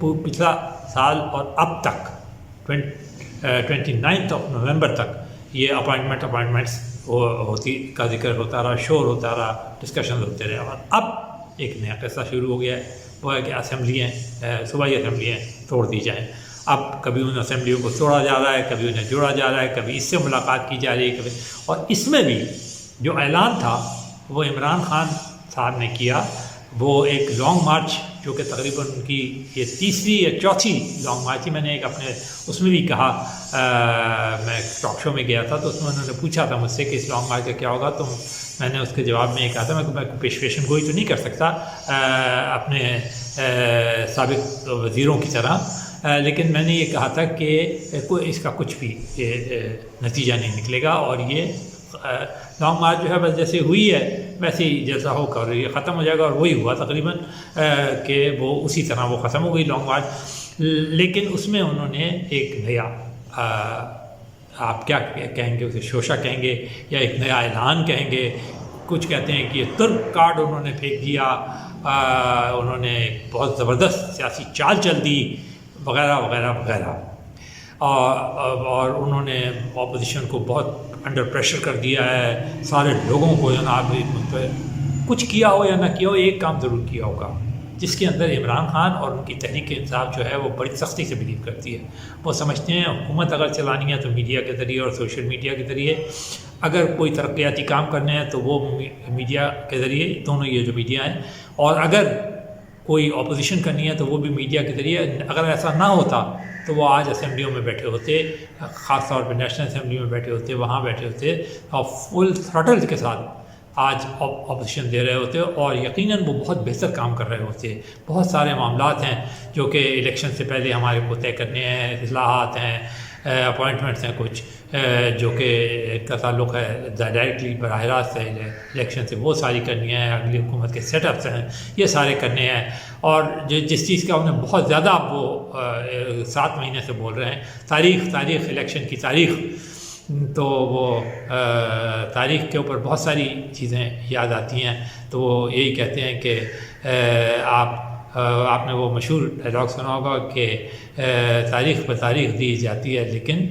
پچھلا سال اور اب تک 29 نومبر تک یہ اپائنٹمنٹس ہوتی کا ذکر ہوتا رہا، شور ہوتا رہا، ڈسکشن ہوتے رہے، اور اب ایک نیا قصہ شروع ہو گیا ہے، وہ ہے کہ اسمبلیاں صوبائی اسمبلیاں توڑ دی جائیں۔ اب کبھی ان اسمبلیوں کو توڑا جا رہا ہے، کبھی انہیں جوڑا جا رہا ہے، کبھی اس سے ملاقات کی جا رہی ہے، کبھی، اور اس میں بھی جو اعلان تھا وہ عمران خان صاحب نے کیا، وہ ایک لانگ مارچ جو کہ تقریباً ان کی یہ تیسری یا چوتھی لانگ مارچ تھی۔ میں نے ایک اپنے اس میں بھی کہا، میں ٹاک شو میں گیا تھا تو اس میں انہوں نے پوچھا تھا مجھ سے کہ اس لانگ مارچ کا کیا ہوگا، تو میں نے اس کے جواب میں یہ کہا تھا میں پیشن گوئی تو نہیں کر سکتا اپنے سابق وزیروں کی طرح، لیکن میں نے یہ کہا تھا کہ اس کا کچھ بھی نتیجہ نہیں نکلے گا، اور یہ لانگ مارچ جو ہے بس جیسے ہوئی ہے ویسے ہی جیسا ہو کر یہ ختم ہو جائے گا، اور وہی ہوا تقریباً کہ وہ اسی طرح وہ ختم ہو گئی لانگ مارچ۔ لیکن اس میں انہوں نے ایک نیا، آپ کیا کہیں گے اسے، شوشہ کہیں گے یا ایک نیا اعلان کہیں گے، کچھ کہتے ہیں کہ یہ ترک کارڈ انہوں نے پھینک دیا، انہوں نے بہت زبردست سیاسی چال چل دی، وغیرہ وغیرہ وغیرہ، اور انہوں نے اپوزیشن کو بہت انڈر پریشر کر دیا ہے، سارے لوگوں کو جناب کچھ کیا ہو یا نہ کیا ہو، ایک کام ضرور کیا ہوگا جس کے اندر عمران خان اور ان کی تحریک انصاف جو ہے وہ بڑی سختی سے بلیو کرتی ہے۔ وہ سمجھتے ہیں حکومت اگر چلانی ہے تو میڈیا کے ذریعے اور سوشل میڈیا کے ذریعے، اگر کوئی ترقیاتی کام کرنے ہیں تو وہ میڈیا کے ذریعے، دونوں یہ جو میڈیا ہیں، اور اگر کوئی اپوزیشن کرنی ہے تو وہ بھی میڈیا کے ذریعے۔ اگر ایسا نہ ہوتا تو وہ آج اسمبلیوں میں بیٹھے ہوتے، خاص طور پہ نیشنل اسمبلی میں بیٹھے ہوتے، وہاں بیٹھے ہوتے اور فل تھروٹل کے ساتھ آج اپوزیشن دے رہے ہوتے، اور یقیناً وہ بہت بہتر کام کر رہے ہوتے۔ بہت سارے معاملات ہیں جو کہ الیکشن سے پہلے ہمارے کو طے کرنے ہیں، اصلاحات ہیں، اپوائنٹمنٹس ہیں کچھ جو کہ کا تعلق ہے ڈائریکٹلی براہ راست ہے الیکشن سے، وہ ساری کرنی ہے، اگلی حکومت کے سیٹ اپس ہیں یہ سارے کرنے ہیں، اور جس چیز کا انہیں بہت زیادہ اب وہ 7 مہینے سے بول رہے ہیں، تاریخ الیکشن کی تاریخ، تو وہ تاریخ کے اوپر بہت ساری چیزیں یاد آتی ہیں، تو وہ یہی کہتے ہیں کہ آپ نے وہ مشہور ڈائلاگ سنا ہوگا کہ تاریخ پر تاریخ دی جاتی ہے لیکن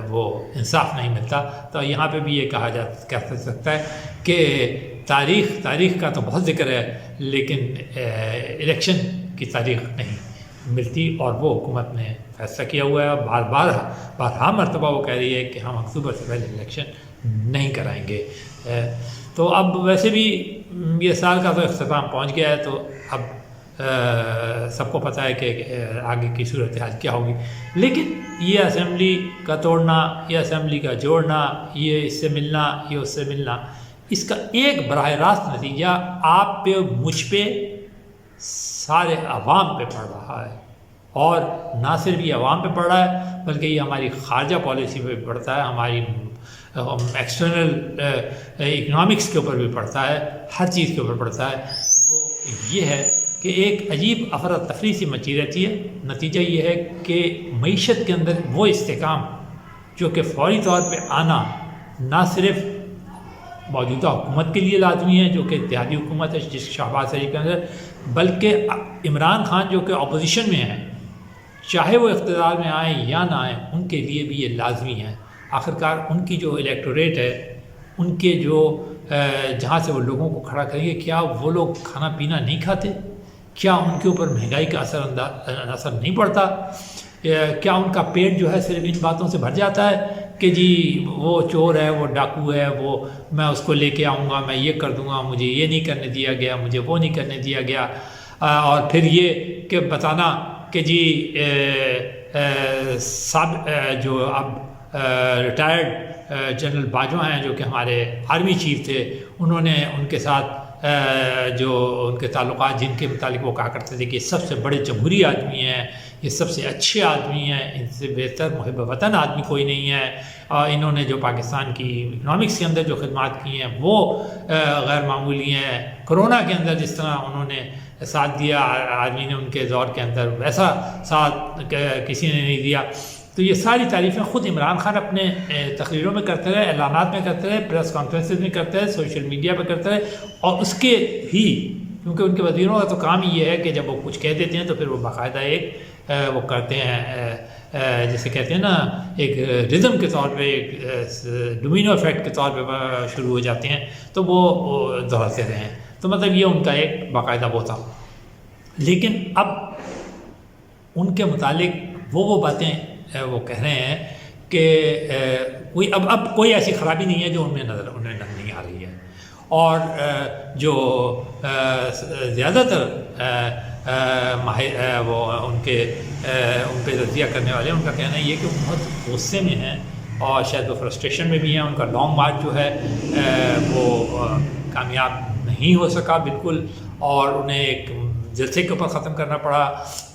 وہ انصاف نہیں ملتا۔ تو یہاں پہ بھی یہ کہہ سکتا ہے کہ تاریخ کا تو بہت ذکر ہے لیکن الیکشن کی تاریخ نہیں ملتی، اور وہ حکومت نے فیصلہ کیا ہوا ہے، بارہا مرتبہ وہ کہہ رہی ہے کہ ہم اکتوبر سے پہلے الیکشن نہیں کرائیں گے۔ تو اب ویسے بھی یہ سال کا تو اختتام پہنچ گیا ہے، تو اب سب کو پتہ ہے کہ آگے کی صورتحال کیا ہوگی، لیکن یہ اسمبلی کا توڑنا، یہ اسمبلی کا جوڑنا، یہ اس سے ملنا، یہ اس سے ملنا، اس کا ایک براہ راست نتیجہ آپ پہ، مجھ پہ، سارے عوام پہ پڑ رہا ہے، اور نہ صرف یہ عوام پہ پڑ رہا ہے بلکہ یہ ہماری خارجہ پالیسی پہ بھی پڑتا ہے، ہماری ایکسٹرنل اکنامکس کے اوپر بھی پڑتا ہے، ہر چیز کے اوپر پڑتا ہے۔ وہ یہ ہے کہ ایک عجیب افراتفری سی مچی رہتی ہے، نتیجہ یہ ہے کہ معیشت کے اندر وہ استحکام جو کہ فوری طور پہ آنا نہ صرف موجودہ حکومت کے لیے لازمی ہے جو کہ اتحادی حکومت ہے جس شہباز شریف کے اندر، بلکہ عمران خان جو کہ اپوزیشن میں ہیں، چاہے وہ اقتدار میں آئیں یا نہ آئیں، ان کے لیے بھی یہ لازمی ہے۔ آخرکار ان کی جو الیکٹوریٹ ہے، ان کے جو جہاں سے وہ لوگوں کو کھڑا کریں گے، کیا وہ لوگ کھانا پینا نہیں کھاتے؟ کیا ان کے اوپر مہنگائی کا اثر نہیں پڑتا؟ کیا ان کا پیٹ جو ہے صرف ان باتوں سے بھر جاتا ہے کہ جی وہ چور ہے، وہ ڈاکو ہے، وہ میں اس کو لے کے آؤں گا، میں یہ کر دوں گا، مجھے یہ نہیں کرنے دیا گیا، مجھے وہ نہیں کرنے دیا گیا، اور پھر یہ کہ بتانا کہ جی جو اب ریٹائرڈ جنرل باجوہ ہیں جو کہ ہمارے آرمی چیف تھے، انہوں نے ان کے ساتھ جو ان کے تعلقات جن کے متعلق وہ کہا کرتے تھے کہ یہ سب سے بڑے جمہوری آدمی ہیں، یہ سب سے اچھے آدمی ہیں، ان سے بہتر محب وطن آدمی کوئی نہیں ہے، اور انہوں نے جو پاکستان کی اکنامکس کے اندر جو خدمات کی ہیں وہ غیر معمولی ہیں، کرونا کے اندر جس طرح انہوں نے ساتھ دیا آدمی نے ان کے دور کے اندر، ویسا ساتھ کسی نے نہیں دیا۔ تو یہ ساری تعریفیں خود عمران خان اپنے تقریروں میں کرتے رہے، اعلانات میں کرتے رہے، پریس کانفرنسز میں کرتے رہے، سوشل میڈیا پہ کرتے رہے، اور اس کے ہی کیونکہ ان کے وزیروں کا تو کام یہ ہے کہ جب وہ کچھ کہہ دیتے ہیں تو پھر وہ باقاعدہ ایک وہ کرتے ہیں جسے کہتے ہیں نا ایک رزم کے طور پہ، ایک ڈومینو افیکٹ کے طور پہ شروع ہو جاتے ہیں، تو وہ دہراتے رہے ہیں. تو مطلب یہ ان کا ایک باقاعدہ وہ تھا. لیکن اب ان کے متعلق وہ باتیں وہ کہہ رہے ہیں کہ اب کوئی ایسی خرابی نہیں ہے جو انہیں نظر نہیں آ رہی ہے. اور جو زیادہ تر وہ ان پہ تجزیہ کرنے والے، ان کا کہنا یہ کہ وہ بہت غصے میں ہیں اور شاید وہ فرسٹریشن میں بھی ہیں. ان کا لانگ مارچ جو ہے وہ کامیاب نہیں ہو سکا بالکل، اور انہیں ایک جلسے کے اوپر ختم کرنا پڑا.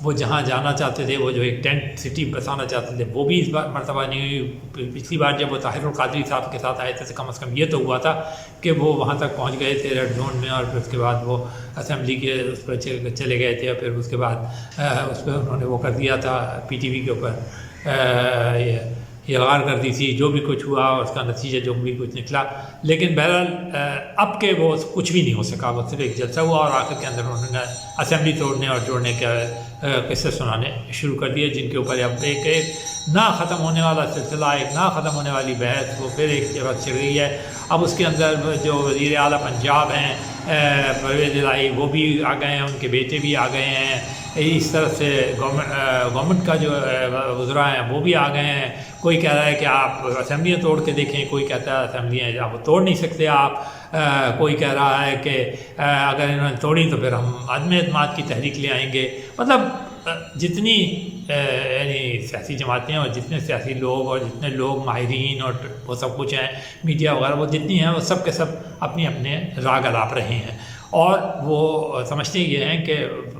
وہ جہاں جانا چاہتے تھے، وہ جو ایک ٹینٹ سٹی بسانا چاہتے تھے، وہ بھی اس بار مرتبہ نہیں ہوئی. پچھلی بار جب وہ طاہر القادری صاحب کے ساتھ آئے تھے تو کم از کم یہ تو ہوا تھا کہ وہ وہاں تک پہنچ گئے تھے ریڈ زون میں، اور پھر اس کے بعد وہ اسمبلی کے اس پر چلے گئے تھے، اور پھر اس کے بعد اس پہ انہوں نے وہ کر دیا تھا پی ٹی وی کے اوپر اعلان کر دی تھی جو بھی کچھ ہوا اس کا نتیجہ جو بھی کچھ نکلا. لیکن بہرحال اب کہ وہ کچھ بھی نہیں ہو سکا، وہ صرف ایک جلسہ ہوا، اور آخر کے اندر انہوں نے اسمبلی توڑنے اور جوڑنے کے قصے سنانے شروع کر دیے، جن کے اوپر اب ایک نہ ختم ہونے والا سلسلہ، ایک نہ ختم ہونے والی بحث وہ پھر ایک جگہ چل رہی ہے. اب اس کے اندر جو وزیر اعلیٰ پنجاب ہیں پرویز الہی، وہ بھی آ گئے ہیں، ان کے بیٹے بھی آ گئے ہیں. اس طرح سے گورنمنٹ کا جو وزراء ہیں وہ بھی آ گئے ہیں. کوئی کہہ رہا ہے کہ آپ اسمبلیاں توڑ کے دیکھیں، کوئی کہتا ہے اسمبلیاں آپ توڑ نہیں سکتے آپ. کوئی کہہ رہا ہے کہ اگر انہوں نے توڑی تو پھر ہم عدم اعتماد کی تحریک لے آئیں گے. مطلب جتنی یعنی سیاسی جماعتیں اور جتنے سیاسی لوگ اور جتنے لوگ ماہرین اور وہ سب کچھ ہیں، میڈیا وغیرہ، وہ جتنی ہیں وہ سب کے سب اپنے اپنے راگ الاپ رہے ہیں. اور وہ سمجھتے یہ ہیں کہ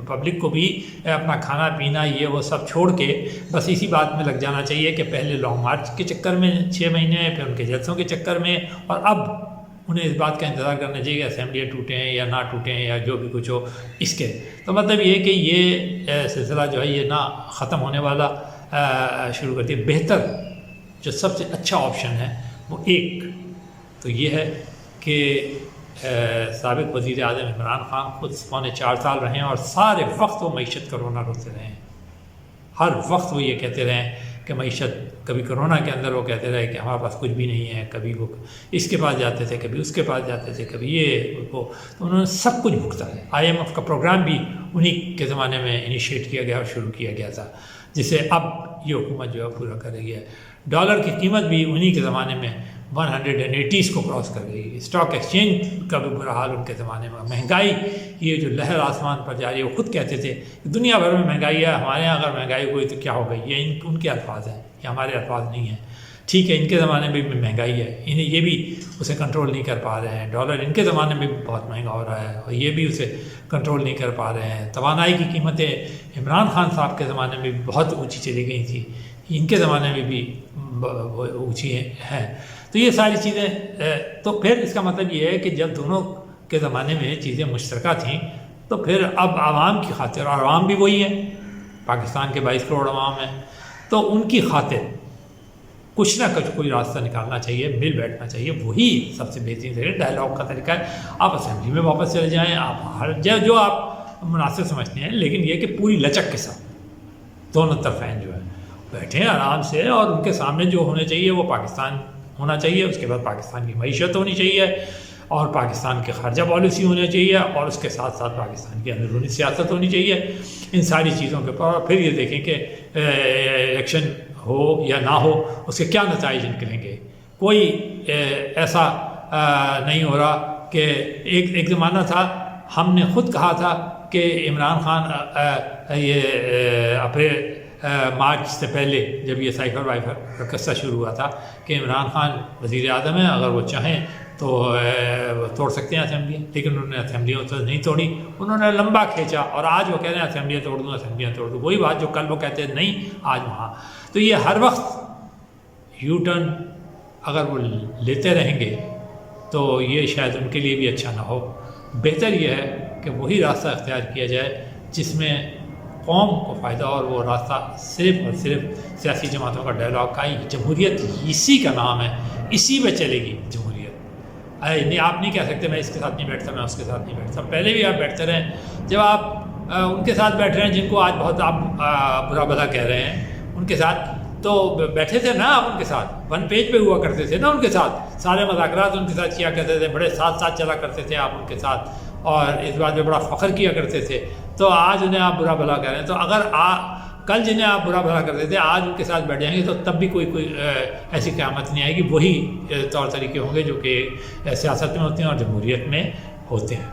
پبلک کو بھی اپنا کھانا پینا یہ وہ سب چھوڑ کے بس اسی بات میں لگ جانا چاہیے کہ پہلے لانگ مارچ کے چکر میں 6 مہینے، پھر ان کے جلسوں کے چکر میں، اور اب انہیں اس بات کا انتظار کرنا چاہیے کہ اسمبلیاں ٹوٹیں یا نہ ٹوٹیں یا جو بھی کچھ ہو اس کے. تو مطلب یہ کہ یہ سلسلہ جو ہے یہ نہ ختم ہونے والا شروع کرتی ہے. بہتر جو سب سے اچھا آپشن ہے وہ ایک تو یہ ہے کہ سابق وزیر اعظم عمران خان خود 4.25 سال رہے ہیں اور سارے وقت وہ معیشت کا رونا روتے رہے ہیں. ہر وقت وہ یہ کہتے رہے کہ معیشت، کبھی کرونا کے اندر وہ کہتے رہے کہ ہمارے پاس کچھ بھی نہیں ہے، کبھی وہ اس کے پاس جاتے تھے، کبھی اس کے پاس جاتے تھے، کبھی یہ وہ، تو انہوں نے سب کچھ بھگتا ہے. IMF کا پروگرام بھی انہی کے زمانے میں انیشیٹ کیا گیا اور شروع کیا گیا تھا، جسے اب یہ حکومت جو ہے پورا کر رہی ہے. ڈالر کی قیمت بھی انہی کے زمانے میں 180 کو کراس کر گئی. اسٹاک ایکسچینج کا بھی برا حال ان کے زمانے میں. مہنگائی یہ جو لہر آسمان پر جاری ہے، وہ خود کہتے تھے کہ دنیا بھر میں مہنگائی ہے، ہمارے یہاں اگر مہنگائی ہوئی تو کیا ہو گئی. یہ ان کے الفاظ ہیں، یہ ہمارے الفاظ نہیں ہیں. ٹھیک ہے، ان کے زمانے میں بھی مہنگائی ہے، انہیں یہ بھی اسے کنٹرول نہیں کر پا رہے ہیں. ڈالر ان کے زمانے میں بھی بہت مہنگا ہو رہا ہے اور یہ بھی اسے کنٹرول نہیں کر پا رہے ہیں. توانائی کی قیمتیں عمران خان صاحب کے زمانے میں بھی بہت اونچی چلی گئی تھیں، ان کے زمانے میں بھی اونچی ہیں. تو یہ ساری چیزیں، تو پھر اس کا مطلب یہ ہے کہ جب دونوں کے زمانے میں چیزیں مشترکہ تھیں تو پھر اب عوام کی خاطر، اور عوام بھی وہی ہیں، پاکستان کے 22 کروڑ عوام ہیں، تو ان کی خاطر کچھ نہ کچھ کوئی راستہ نکالنا چاہیے، مل بیٹھنا چاہیے. وہی سب سے بہترین طریقہ ڈائلاگ کا طریقہ ہے. آپ اسمبلی میں واپس چلے جائیں، آپ ہر جو آپ مناسب سمجھتے ہیں، لیکن یہ کہ پوری لچک کے ساتھ دونوں طرفین جو ہے بیٹھیں آرام سے، اور ان کے سامنے جو ہونے چاہیے وہ پاکستان ہونا چاہیے، اس کے بعد پاکستان کی معیشت ہونی چاہیے، اور پاکستان کے خارجہ پالیسی ہونا چاہیے، اور اس کے ساتھ ساتھ پاکستان کی اندرونی سیاست ہونی چاہیے. ان ساری چیزوں کے اوپر پھر یہ دیکھیں کہ الیکشن ہو یا نہ ہو اس کے کیا نتائج نکلیں گے. کوئی ایسا نہیں ہو رہا کہ ایک زمانہ تھا، ہم نے خود کہا تھا کہ عمران خان یہ اپریل مارچ سے پہلے جب یہ سائیکل وائفر کا قصہ شروع ہوا تھا کہ عمران خان وزیر اعظم ہیں، اگر وہ چاہیں تو توڑ سکتے ہیں اسمبلیاں، لیکن انہوں نے اسمبلیوں تو نہیں توڑی، انہوں نے لمبا کھینچا، اور آج وہ کہہ رہے ہیں اسمبلیاں توڑ دوں، اسمبلیاں توڑ دوں. وہی بات جو کل وہ کہتے ہیں نہیں آج وہاں. تو یہ ہر وقت یو ٹرن اگر وہ لیتے رہیں گے تو یہ شاید ان کے لیے بھی اچھا نہ ہو. بہتر یہ ہے کہ وہی راستہ اختیار کیا جائے جس میں قوم کو فائدہ، اور وہ راستہ صرف اور صرف سیاسی جماعتوں کا ڈائلاگ کا ہی. جمہوریت اسی کا نام ہے، اسی پہ چلے گی جمہوریت. نہیں آپ نہیں کہہ سکتے میں اس کے ساتھ نہیں بیٹھتا، میں اس کے ساتھ نہیں بیٹھتا. پہلے بھی آپ بیٹھتے رہیں. جب آپ ان کے ساتھ بیٹھ رہے ہیں جن کو آج بہت آپ برا بھلا کہہ رہے ہیں ان کے ساتھ، تو بیٹھے تھے نا آپ ان کے ساتھ، 1 پیج پہ ہوا کرتے تھے نا ان کے ساتھ، سارے مذاکرات ان کے ساتھ کیا کرتے تھے، بڑے ساتھ ساتھ چلا کرتے تھے آپ ان کے ساتھ، اور اس بات میں بڑا فخر کیا کرتے تھے. تو آج انہیں آپ برا بھلا کہہ رہے ہیں. تو اگر کل جنہیں آپ برا بھلا کرتے تھے آج ان کے ساتھ بیٹھ جائیں گے تو تب بھی کوئی ایسی قیامت نہیں آئے گی. وہی طور طریقے ہوں گے جو کہ سیاست میں ہوتے ہیں اور جمہوریت میں ہوتے ہیں.